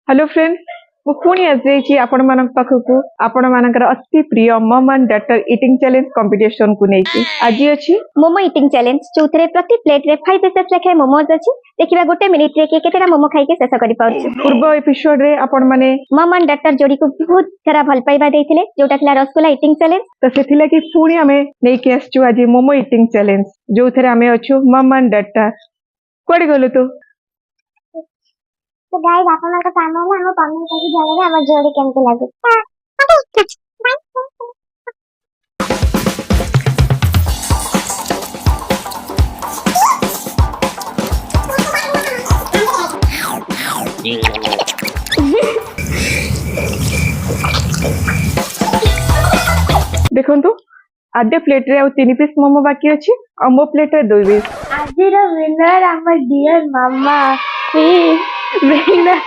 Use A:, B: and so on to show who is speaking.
A: Hello friends पुणी आसी आपण मान पाखक आपण मानकर अति प्रिय मम and daughter eating challenge competition को लेकी आज अछि
B: मोमो ईटिंग चैलेंज जो प्रति प्लेट रे 5 पीसेस लेखे मोमोज अछि देखिबा गोटे मिनिट रे केतेटा मोमो खाई के शेष करि पाउछु।
A: पूर्व एपिसोड रे आपण माने
B: मम एंड डॉटर जोड़ी को बहुत सारा भल पाइबा देथिले जोटा थिला रसगुल्ला ईटिंग चैलेंज।
A: तो सेथिला कि पुणी हमें नै के आछू आज मोमो ईटिंग चैलेंज जो थरे हमें अछु मम एंड डॉटर कोडी गलो
C: तो गाइस आप लोगों का काम है ना हम कमेंट करके जानेंगे हमारी जोड़ी केमती लगे।
A: देखंतु आधे प्लेट रे 3 पीस मोमो बाकी अछि और मो प्लेट रे 2 पीस।
C: आज रो विनर हमर डियर मामा विनर